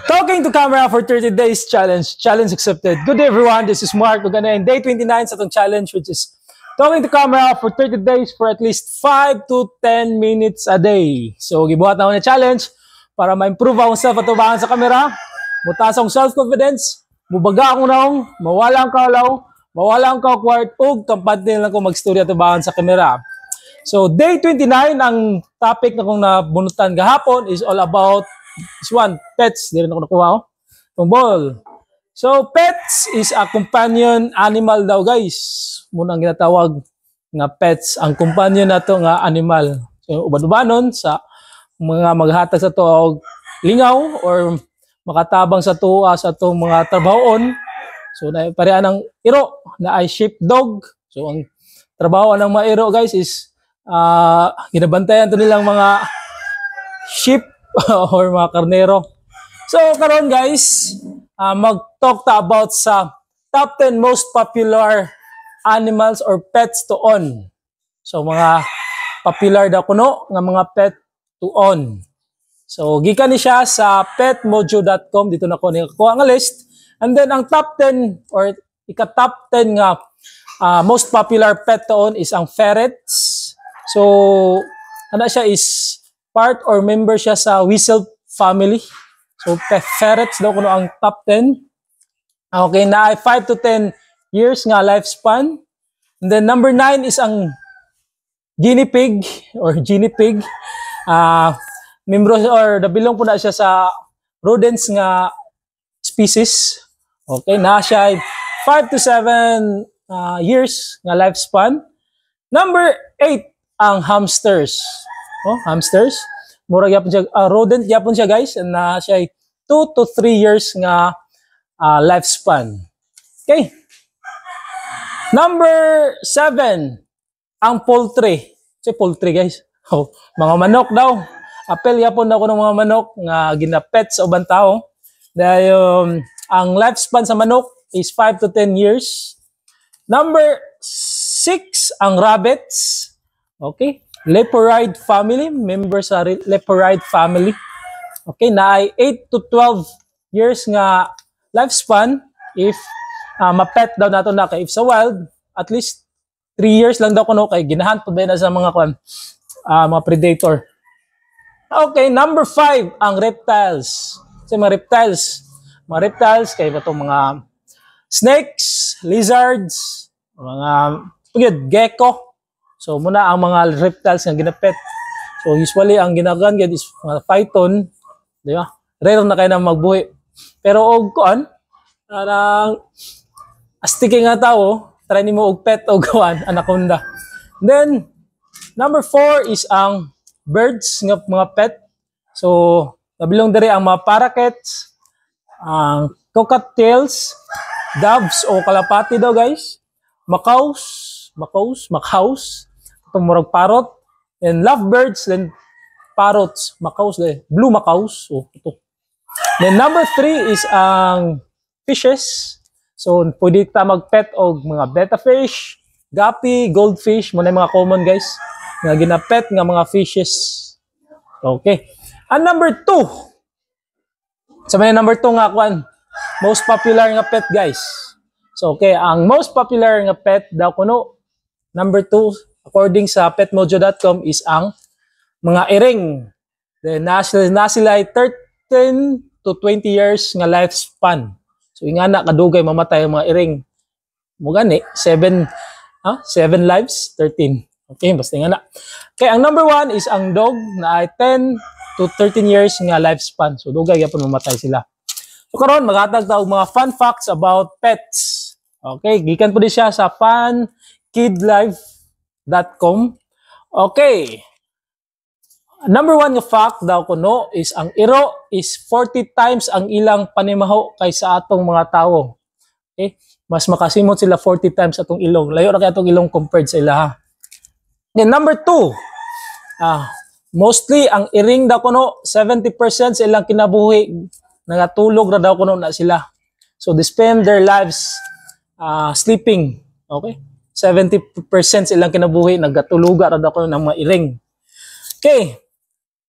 Talking to camera for 30 days challenge. Challenge accepted. Good day everyone, this is Mark. We're gonna end day 29 sa itong challenge, which is talking to camera for 30 days for at least 5 to 10 minutes a day. So, gibuhat na ako na challenge para ma-improve akong self-atubangan sa camera, mutaas akong self-confidence, mubaga akong naong, mawala ang kaulaw, mawala ang ka-awkward, ug kampante lang ko mag-story atubangan sa camera. So, day 29, ang topic na kong nabunutan gahapon is all about this one, pets. Di rin ako nakuha ko. Itong ball. So, pets is a companion animal daw, guys. Muna ang ginatawag nga pets. Ang companion na to nga animal. So, ubad-ubanon sa mga maghatag sa to og lingaw or makatabang sa to sa itong mga trabahoon. So, pareha ng iro na ay sheepdog. So, ang trabaho ng mga iro, guys, is ginabantayan to nilang mga sheep or mga karnero. So, karon guys, mag-talk ta about sa top 10 most popular animals or pets to own. So, mga popular daw kuno nga mga pet to own. So, gikan ni siya sa petmojo.com. Dito na ko nakakuha nga list. And then, ang top 10 or ika-top 10 nga most popular pet to own is ang ferrets. So, ano siya is part or member siya sa weasel family. So, ferrets daw kuno ang top 10. Okay, na ay 5 to 10 years nga lifespan. And then number 9 is ang guinea pig or guinea pig. Membro or nabilong po na siya sa rodents nga species. Okay, na siya ay 5 to 7 years nga lifespan. Number 8 ang hamsters. Oh, hamsters. Mura gyapon siya rodent gyapon siya, guys, na siya ay 2 to 3 years nga lifespan. Okay. Number 7 ang poultry. Si poultry, guys. Oh, mga manok daw. Apel gyapon ako ng mga manok nga ginapet sa ubang tao. Dahil ang lifespan sa manok is 5 to 10 years. Number 6 ang rabbits. Okay. Leporide family, member sa Leporide family. Okay, na ay 8 to 12 years nga lifespan if ma-pet daw nato na kay if sa wild, at least 3 years lang daw kuno kay ginahan pa ba na sa mga mga predator. Okay, number 5 ang reptiles. Sa mga reptiles kay itong mga snakes, lizards, mga gecko. So, muna ang mga reptiles nga ginapet. So, usually, ang ginagan is mga python. Di ba? Rare na kayo na magbuhi. Pero, kuan, astike nga tao, try ni mo og pet o gawan, anaconda. Then, number 4 is ang birds nga mga pet. So, nabilong diri ang mga parakeets, ang cockatiels, doves o kalapati daw, guys, macaws, itong murag parrot, and lovebirds, then parrots, macaws, blue macaws. So, ito. Then number 3 is ang fishes. So, pwede ta mag-pet og mga betta fish, guppy, goldfish, muna yung mga common, guys, nga ginapet nga mga fishes. Okay. And number 2. Sa number 2 nga kwan, most popular nga pet, guys. So, okay, ang most popular nga pet daw kuno, number 2, according sa petmojo.com is ang mga iring. Then, na sila ay 13 to 20 years nga lifespan. So, ingana kadugay mamatay ang mga iring. Mugani, 7 lives, 13. Okay, basta ingana. Okay, ang number 1 is ang dog na ay 10 to 13 years nga lifespan. So, dugay yapon mamatay sila. So, karon maghatag ta og mga fun facts about pets. Okay, gikan po di siya sa funkidlife.com. Okay. Number 1 nga fact daw kuno is ang iro is 40 times ang ilang panimaho kaysa atong mga tao. Okay? Mas makasimot sila 40 times atong ilong. Layo na kay atong ilong compared sa ilaha. Then number 2. Mostly ang iring daw kuno 70% sa ilang kinabuhi nagatulog ra daw kuno na sila. So they spend their lives sleeping. Okay? 70% silang kinabuhi nagatuluga ra daw kuno ng mga iring. Okay.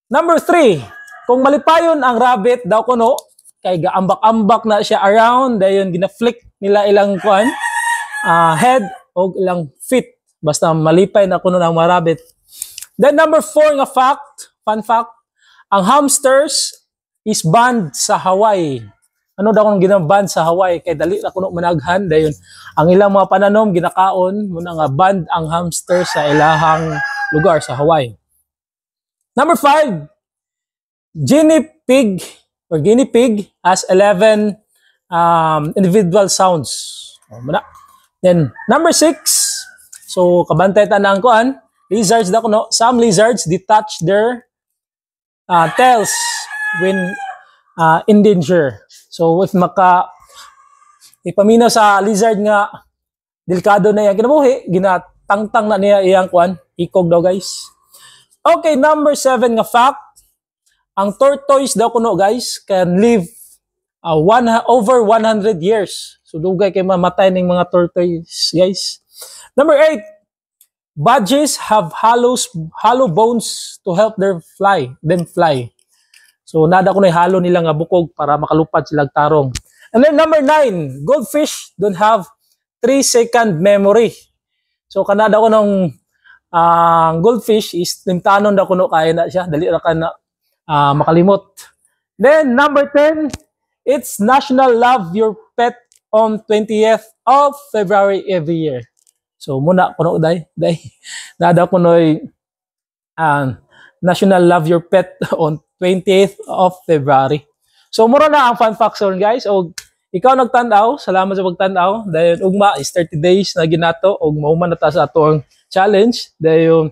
Number 3, kung malipayon ang rabbit daw kuno kay gaambak-ambak na siya around, dayon gina-flick nila ilang kuan head o ilang feet basta malipay na kuno ng mga rabbit. Then number 4 nga fun fact, ang hamsters is banned sa Hawaii. Ano daw kung ginaband sa Hawaii kay dali na kuno managhan, dayon ang ilang mga pananom ginakaon muna nga banned ang hamster sa ilahang lugar sa Hawaii. Number 5, guinea pig has 11 individual sounds. Then number 6, so kabantay tanang kuan, lizards daw kuno, some lizards detach their tails when in danger. So if ipaminaw sa lizard nga delikado na iyang kinabuhi, ginatangtang na niya iyang kuan, ikog daw guys. Okay, number 7 nga fact, ang tortoise daw kuno guys can live over 100 years. So dugay kay mamatay ning mga tortoise guys. Number 8, budgies have hollow bones to help them fly. So nada kuno halo nila nga bukog para makalupad sila tarong. And then number 9, goldfish don't have 3-second memory. So kanada ko nung goldfish is timtanon daw kuno kaya na siya, dali ra ka na makalimot. Then number 10, it's National Love Your Pet on 20th of February every year. So muna kuno day nada kuno National Love Your Pet on 20th of February. So mura na ang fun facts guys. O ikaw nagtanaw, salamat sa pagtanaw. Dahil ugma is 30 days na ginato og mauman na ta sa atong challenge. Dahil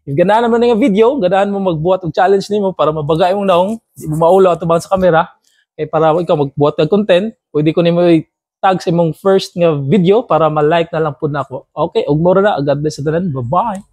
if ganahan mo na nga video, ganahan mo magbuhat og challenge nimo para mabagay mo naong di mo maulaw atubang sa kamera. Kay para ikaw magbuhat og content, pwede ko nimo tag sa imong first nga video para ma-like na lang pud nako. Okay, ug mura na, God bless sa tanan. Bye-bye.